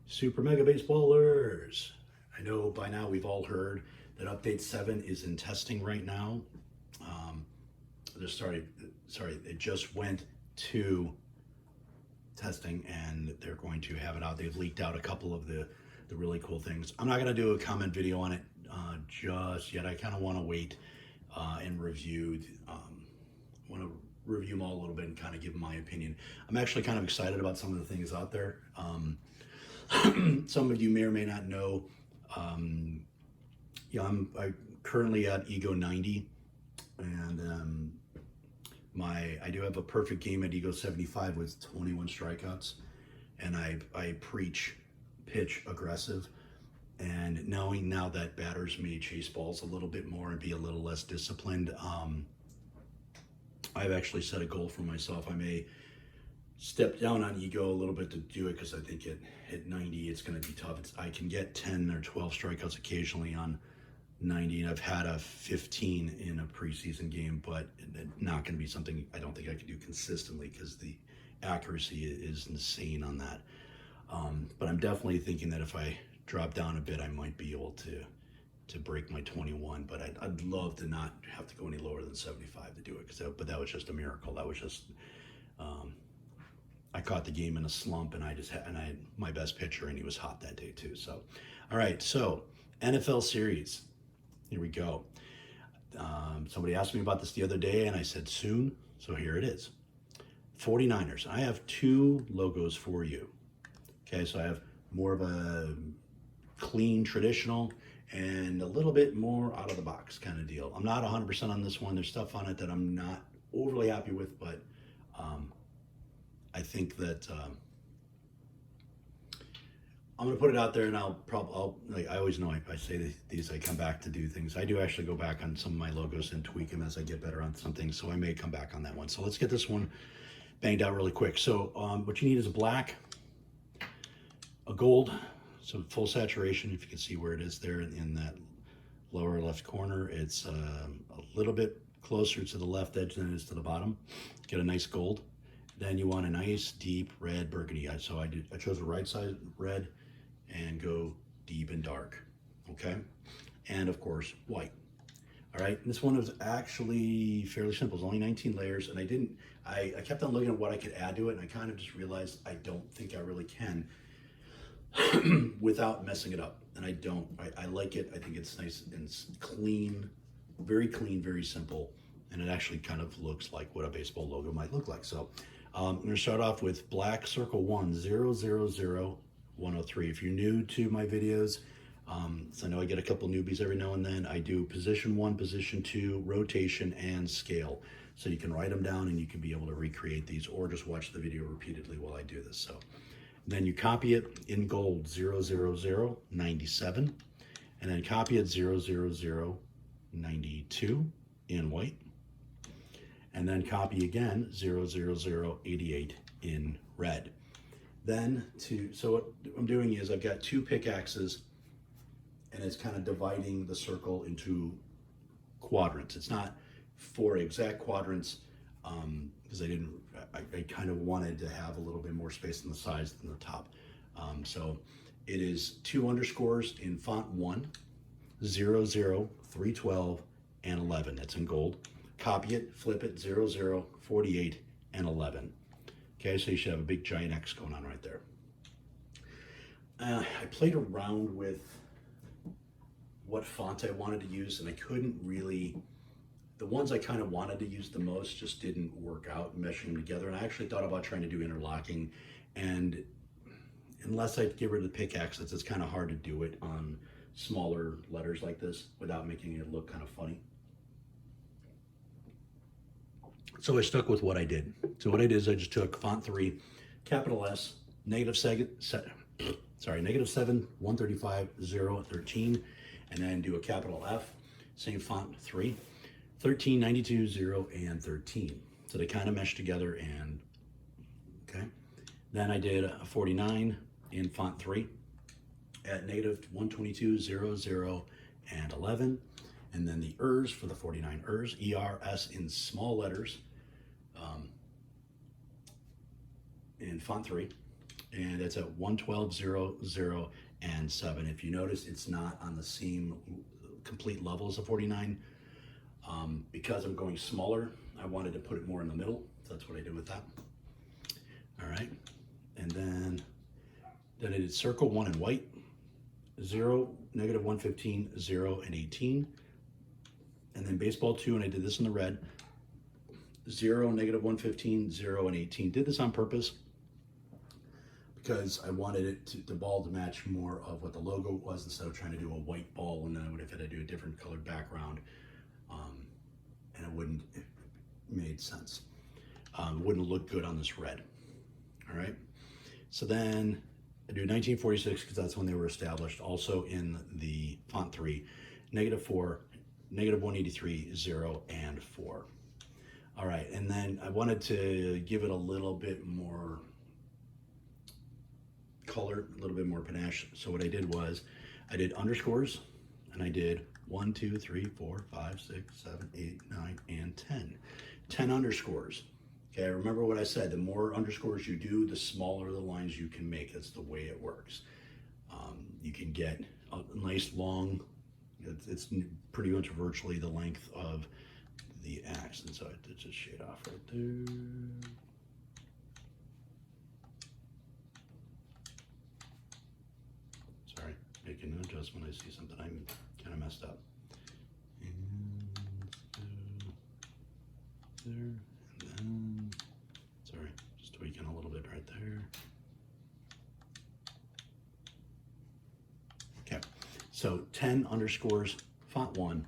Super Mega Baseballers. I know by now we've all heard that Update 7 is in testing right now. It just went to testing and they're going to have it out. They've leaked out a couple of the really cool things. I'm not going to do a comment video on it just yet. I kind of want to wait and review. Want to review them all a little bit and kind of give my opinion. I'm actually kind of excited about some of the things out there. Some of you may or may not know, I'm currently at Ego 90, and I do have a perfect game at Ego 75 with 21 strikeouts, and I preach pitch aggressive, and knowing now that batters may chase balls a little bit more and be a little less disciplined, I've actually set a goal for myself. I may step down on Ego a little bit to do it because I think at 90 it's going to be tough. I can get 10 or 12 strikeouts occasionally on 90, and I've had a 15 in a preseason game, but not going to be something I don't think I can do consistently because the accuracy is insane on that. But I'm definitely thinking that if I drop down a bit, I might be able to break my 21, but I'd love to not have to go any lower than 75 to do it, but that was just a miracle. That was just I caught the game in a slump, and I had my best pitcher, and he was hot that day too. So, all right, so NFL series, here we go. Somebody asked me about this the other day, and I said soon, so here it is. 49ers. I have two logos for you. Okay, so I have more of a clean, traditional, and a little bit more out of the box kind of deal. I'm not 100% on this one. There's stuff on it that I'm not overly happy with, but I think that I'm going to put it out there, and like I always know, I say these, I come back to do things. I do actually go back on some of my logos and tweak them as I get better on some things, so I may come back on that one. So let's get this one banged out really quick. So what you need is a black, a gold, so full saturation, if you can see where it is there in that lower left corner. It's a little bit closer to the left edge than it is to the bottom. Get a nice gold. Then you want a nice deep red burgundy. So I chose a right side red and go deep and dark, okay? And of course, white. All right, and this one was actually fairly simple. It's only 19 layers, and I kept on looking at what I could add to it, and I kind of just realized I don't think I really can without messing it up. And I like it. I think it's nice and clean, very simple, and it actually kind of looks like what a baseball logo might look like. So I'm going to start off with black circle 1, 0, 0, 0, 103. If you're new to my videos, so I know I get a couple newbies every now and then, I do position 1, position 2, rotation, and scale. So you can write them down and you can be able to recreate these, or just watch the video repeatedly while I do this. So then you copy it in gold, 0, 0, 0, 97, and then copy it 0, 0, 0, 92 in white. And then copy again 0, 0, 0, 88 in red. Then so what I'm doing is I've got two pickaxes, and it's kind of dividing the circle into quadrants. It's not 4 exact quadrants because I kind of wanted to have a little bit more space on the sides than the top. So it is 2 underscores in font 1, 0, 0, 312, and 11. That's in gold. Copy it, flip it, 0, 0, 48, and 11. Okay, so you should have a big giant X going on right there. I played around with what font I wanted to use, and I couldn't really, the ones I kind of wanted to use the most just didn't work out, meshing them together. And I actually thought about trying to do interlocking, and unless I get rid of the pickaxe, it's kind of hard to do it on smaller letters like this without making it look kind of funny. So I stuck with what I did. So what I did is I just took font 3, capital S, -7, 135, 0, 13, and then do a capital F, same font 3, 13, 92, 0, and 13. So they kind of mesh together, and okay. Then I did a 49 in font 3 at -122, 0, 0, and 11. And then the ERS for the 49 ERS, ERS in small letters in font 3. and it's at 112, 0, 0, and 7. If you notice, it's not on the same complete level as the 49. Because I'm going smaller, I wanted to put it more in the middle, so that's what I did with that. All right, and then I did circle 1 in white, 0, negative 115, 0, and 18. And then baseball 2, and I did this in the red, 0, negative 115, 0, and 18. Did this on purpose because I wanted it the ball to match more of what the logo was instead of trying to do a white ball, and then I would have had to do a different colored background, and it made sense. It wouldn't look good on this red. All right. So then I do 1946 because that's when they were established. Also in the font 3, negative 4, negative 183, 0, and 4. All right, and then I wanted to give it a little bit more color, a little bit more panache. So what I did was I did underscores, and I did 1, 2, 3, 4, 5, 6, 7, 8, 9, and 10. 10 underscores. Okay, remember what I said, the more underscores you do, the smaller the lines you can make. That's the way it works. You can get a nice long, it's pretty much virtually the length of the axe, and so I did just shade off right there. Sorry, making an adjustment. I see something I'm kind of messed up. And there, and then, sorry, just tweaking a little bit right there. Okay, so 10 underscores, font 1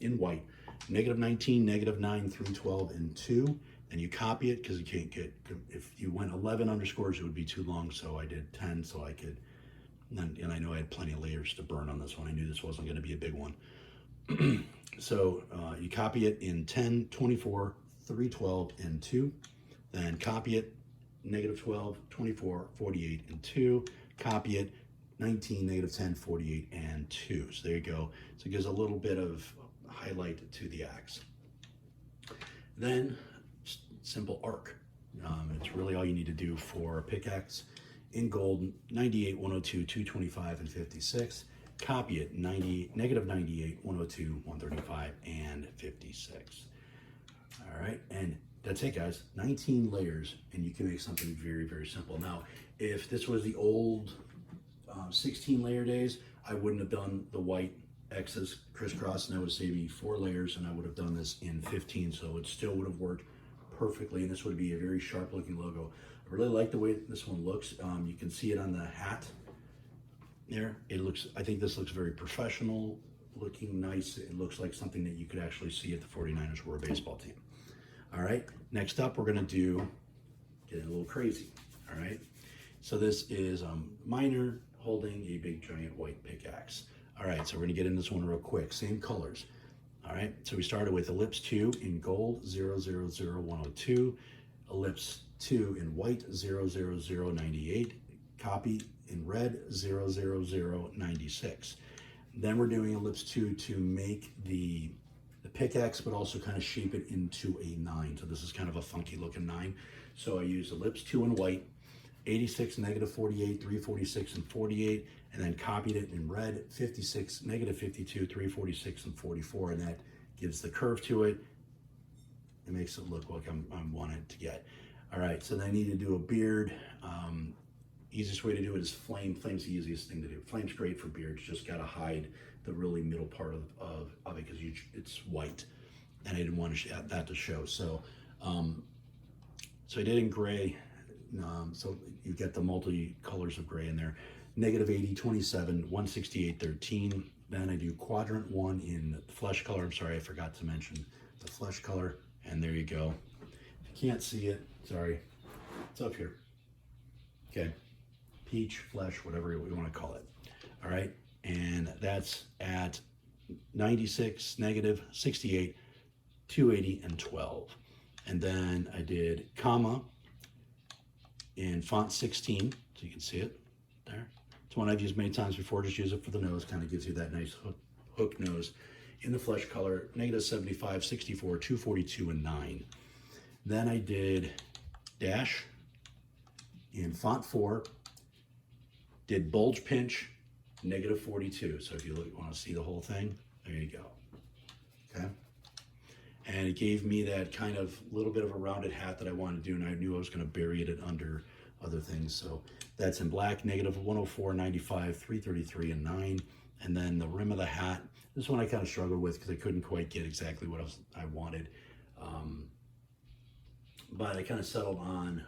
in white, negative 19, negative 9, 3, 12, and 2. And you copy it because you can't get, if you went 11 underscores, it would be too long. So I did 10 so I could, and I know I had plenty of layers to burn on this one. I knew this wasn't going to be a big one. So you copy it in 10, 24, 3, 12, and 2. Then copy it, negative 12, 24, 48, and 2. Copy it, 19, negative 10, 48, and 2. So there you go. So it gives a little bit of highlight to the axe. Then simple arc. It's really all you need to do for a pickaxe. In gold, 98, 102, 225, and 56. Copy it, negative 98, 102, 135, and 56. All right, and that's it, guys. 19 layers, and you can make something very, very simple. Now, if this was the old 16 layer days, I wouldn't have done the white X's crisscross, and that would save me 4 layers, and I would have done this in 15, so it still would have worked perfectly, and this would be a very sharp looking logo. I really like the way this one looks. You can see it on the hat there. I think this looks very professional looking, nice. It looks like something that you could actually see at the 49ers were a baseball team. All right, next up we're gonna get a little crazy. All right, so this is miner holding a big giant white pickaxe. All right, so we're gonna get in this one real quick. Same colors. All right, so we started with ellipse 2 in gold, 000102, ellipse 2 in white, 00098, copy in red, 00096. Then we're doing ellipse 2 to make the pickaxe, but also kind of shape it into a 9. So this is kind of a funky looking 9. So I use ellipse 2 in white, 86, negative 48, 346, and 48, and then copied it in red, 56, negative 52, 346, and 44, and that gives the curve to it. It makes it look like I'm wanting to get. All right, so then I need to do a beard. Easiest way to do it is flame. Flame's the easiest thing to do. Flame's great for beards, just gotta hide the really middle part of it because it's white, and I didn't want that to show. So, so I did in gray. So you get the multi colors of gray in there. Negative 80, 27, 168, 13. Then I do quadrant 1 in flesh color. I'm sorry, I forgot to mention the flesh color. And there you go. If you can't see it, sorry, it's up here. Okay, peach, flesh, whatever we want to call it. All right, and that's at 96, negative 68, 280, and 12. And then I did comma in font 16, so you can see it there. It's one I've used many times before. Just use it for the nose, kind of gives you that nice hook nose. In the flesh color, negative 75, 64, 242, and 9. Then I did dash in font 4, did bulge pinch, -42. So if you want to see the whole thing, there you go. Okay. And it gave me that kind of little bit of a rounded hat that I wanted to do, and I knew I was going to bury it under other things. So that's in black, -104, 95, 333, and 9. And then the rim of the hat, this one I kind of struggled with because I couldn't quite get exactly what I wanted. But I kind of settled on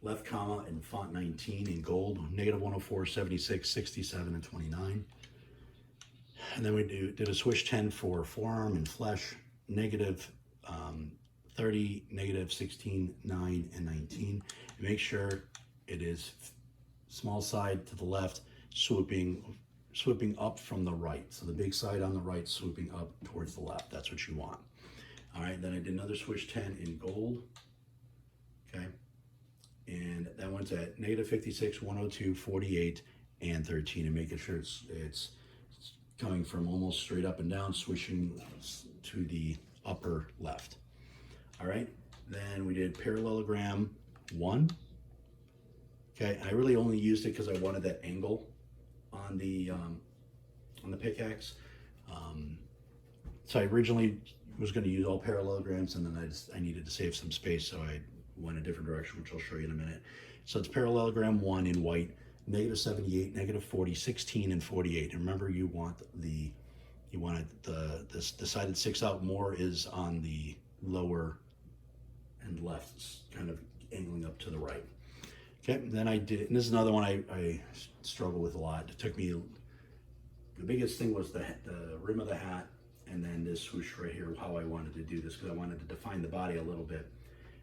left comma in font 19 in gold, -104, 76, 67, and 29. And then we did a swish 10 for forearm and flesh, -30, -16, 9, and 19. And make sure it is small side to the left, swooping up from the right. So the big side on the right, swooping up towards the left. That's what you want. All right, then I did another swish 10 in gold. Okay, and that one's at -56, 102, 48, and 13, and making sure it's coming from almost straight up and down, swishing to the upper left. All right, then we did parallelogram 1. Okay, I really only used it because I wanted that angle on the pickaxe. So I originally was going to use all parallelograms, and then I needed to save some space, so I went a different direction, which I'll show you in a minute. So it's parallelogram 1 in white, -78, -40, 16, and 48. And remember, you wanted the side that sticks out more is on the lower and left, it's kind of angling up to the right. Okay, then I did, and this is another one I struggle with a lot. It took me, the biggest thing was the rim of the hat, and then this swoosh right here, how I wanted to do this, because I wanted to define the body a little bit.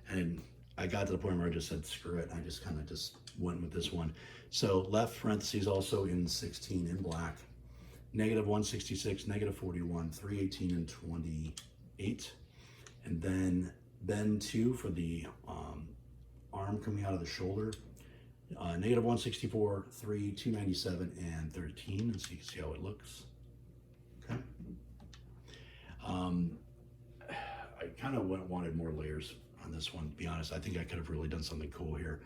And I got to the point where I just said, screw it. I just kind of just went with this one. So left parentheses also in 16 in black, -166, -41, 318, and 28. And then bend 2 for the arm coming out of the shoulder, -164, 3, 297, and 13. And so you can see how it looks. Okay. I kind of wanted more layers on this one, to be honest. I think I could have really done something cool here.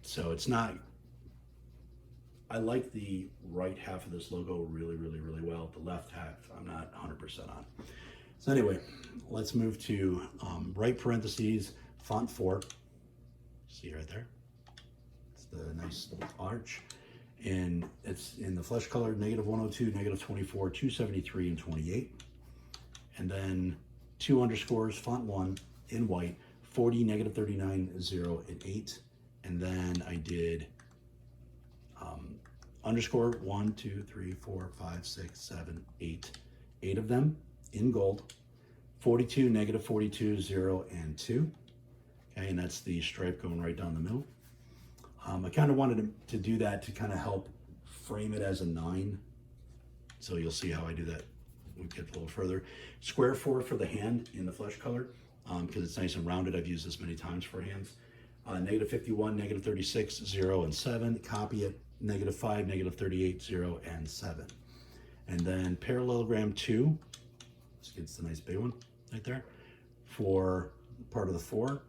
So it's not, I like the right half of this logo really, really, really well. The left half, I'm not 100% on. So anyway, let's move to right parentheses, font 4. See right there? It's the nice arch. And it's in the flesh color, -102, -24, 273, and 28. And then 2 underscores, font 1 in white, 40, -39, 0, and 8. And then I did underscore 1, 2, 3, 4, 5, 6, 7, 8. 8 of them in gold, 42, -42, 0, and 2. Okay, and that's the stripe going right down the middle. I kind of wanted to do that to kind of help frame it as a 9. So you'll see how I do that. We'll get a little further. Square 4 for the hand in the flesh color, because it's nice and rounded. I've used this many times for hands. -51, -36, 0, and 7. Copy it, -5, -38, 0, and 7. And then parallelogram 2, this gets the nice big one right there, for part of the 4,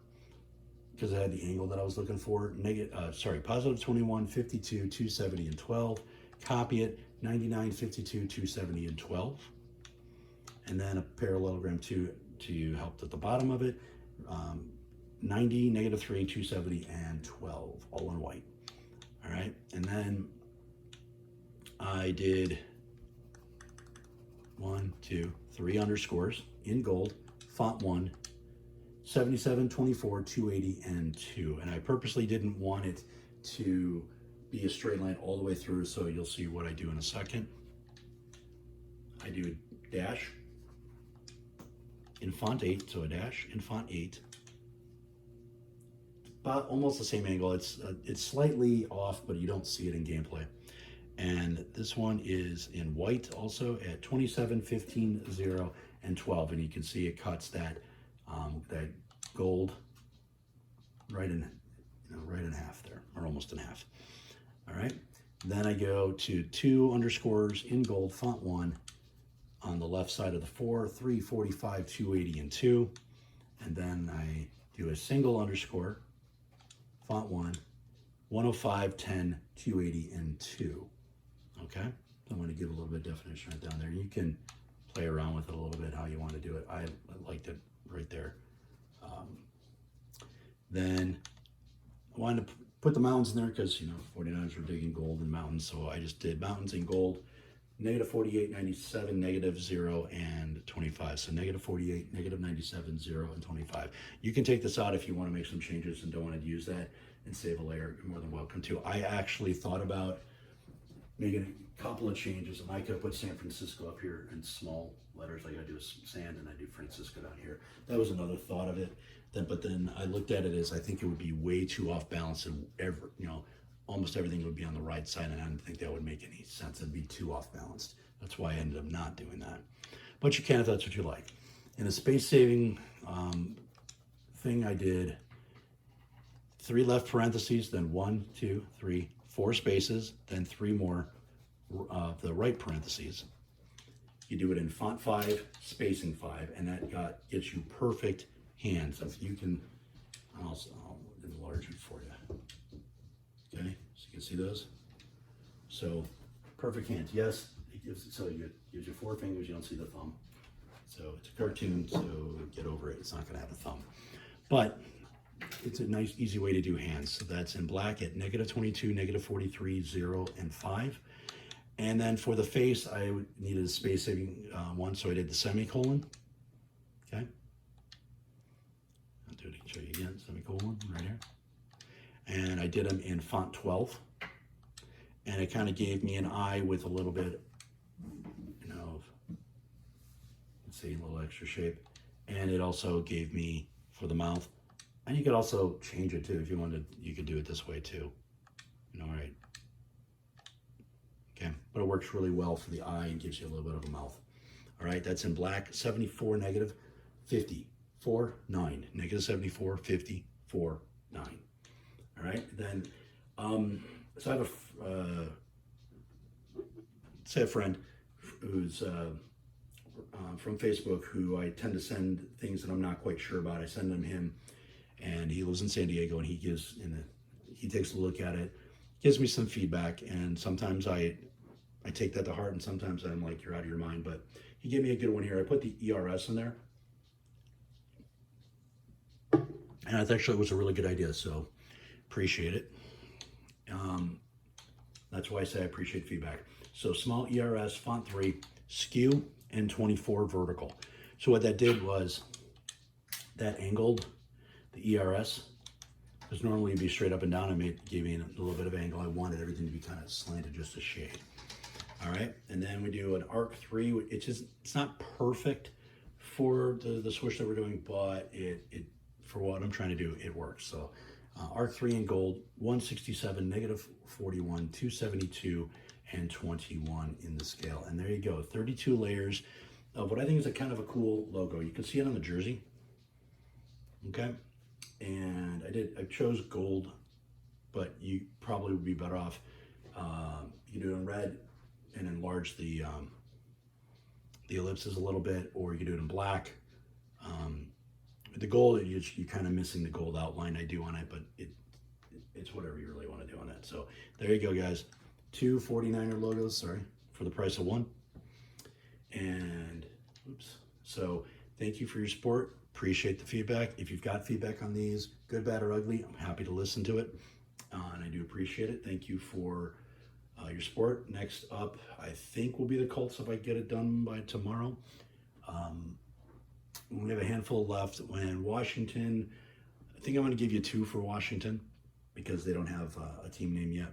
because I had the angle that I was looking for. +21, 52, 270, and 12. Copy it, 99, 52, 270, and 12. And then a parallelogram 2 to help at the bottom of it, 90, -3, 270, and 12, all in white. All right, and then I did 1, 2, 3 underscores in gold, font 1, 77, 24, 280, and 2. And I purposely didn't want it to be a straight line all the way through, so you'll see what I do in a second. I do a dash in font 8, so a dash in font 8. About almost the same angle. It's slightly off, but you don't see it in gameplay. And this one is in white also at 27, 15, 0, and 12. And you can see it cuts that that gold right in half there, or almost in half. All right. Then I go to 2 underscores in gold, font 1, on the left side of the 4, 3, 45, 280, and 2. And then I do a single underscore font 1, 105, 10, 280, and 2. Okay, I'm going to give a little bit of definition right down there. You can play around with it a little bit how you want to do it. I liked it right there. Then I wanted to put the mountains in there because, you know, 49ers were digging gold in mountains, so I just did mountains in gold. Negative 48, 97, negative 0, and 25. So negative 48, negative 97, 0, and 25. You can take this out if you want to make some changes and don't want to use that and save a layer. You're more than welcome to. I actually thought about making a couple of changes, and I could put San Francisco up here in small letters like I do sand and I do Francisco down here. That was another thought of it. But then I looked at it as I think it would be way too off balance, and almost everything would be on the right side, and I didn't think that would make any sense. It'd be too off balanced. That's why I ended up not doing that. But you can if that's what you like. In a space saving thing, I did 3 left parentheses, then 1, 2, 3, 4 spaces, then 3 more the right parentheses. You do it in font 5, spacing 5, and that gets you perfect hands. If you can, I'll enlarge it for you. Okay, so you can see those. So perfect hands. Yes, it gives you 4 fingers. You don't see the thumb. So it's a cartoon. So get over it. It's not going to have a thumb, but it's a nice, easy way to do hands. So that's in black at negative 22, negative 43, 0, and 5. And then for the face, I needed a space saving one, so I did the semicolon. Okay. I'll do it. Show you again. Semicolon right here. And I did them in font 12, and it kind of gave me an eye with a little bit, let's see, a little extra shape. And it also gave me for the mouth, and you could also change it too if you wanted. You could do it this way too. Right? Okay, but it works really well for the eye and gives you a little bit of a mouth. All right, that's in black. 74, negative 54, 9. Negative 74, 54, 9. All right, then, so I have a friend who's from Facebook who I tend to send things that I'm not quite sure about. I send him, and he lives in San Diego, and he takes a look at it, gives me some feedback, and sometimes I take that to heart, and sometimes I'm like, you're out of your mind, but he gave me a good one here. I put the ERS in there, and I thought it was a really good idea, so appreciate it. That's why I say I appreciate feedback. So small ERS, font 3, skew, and 24 vertical. So what that did was that angled the ERS, because normally it'd be straight up and down. Gave me a little bit of angle. I wanted everything to be kind of slanted just a shade. All right, and then we do an arc 3. It's not perfect for the switch that we're doing, but it for what I'm trying to do, it works. So arc 3 in gold, 167, negative 41, 272, and 21 in the scale. And there you go, 32 layers of what I think is a kind of a cool logo. You can see it on the jersey. Okay, and I chose gold, but you probably would be better off. You do it in red and enlarge the ellipses a little bit, or you can do it in black. The gold, you're kind of missing the gold outline I do on it, but it's whatever you really want to do on that. So there you go, guys. 2 49er logos, for the price of 1. And oops. So thank you for your support. Appreciate the feedback. If you've got feedback on these, good, bad, or ugly, I'm happy to listen to it. And I do appreciate it. Thank you for your support. Next up, I think will be the Colts if I get it done by tomorrow. We have a handful left. When Washington, I think I'm going to give you 2 for Washington because they don't have a team name yet.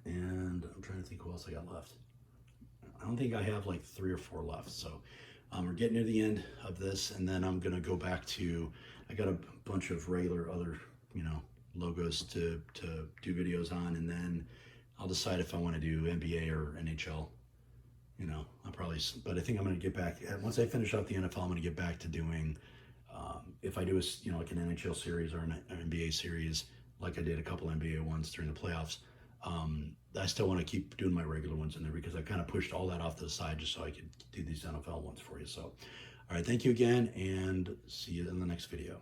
And I'm trying to think who else I got left. I don't think I have like 3 or 4 left. So we're getting near the end of this, and then I'm going to go back to, I got a bunch of regular other, logos to do videos on, and then I'll decide if I want to do NBA or NHL. I'll probably, but I think I'm going to get back, once I finish up the NFL, I'm going to get back to doing, if I do like an NHL series or an NBA series, like I did a couple NBA ones during the playoffs. I still want to keep doing my regular ones in there because I kind of pushed all that off to the side just so I could do these NFL ones for you. So, all right, thank you again, and see you in the next video.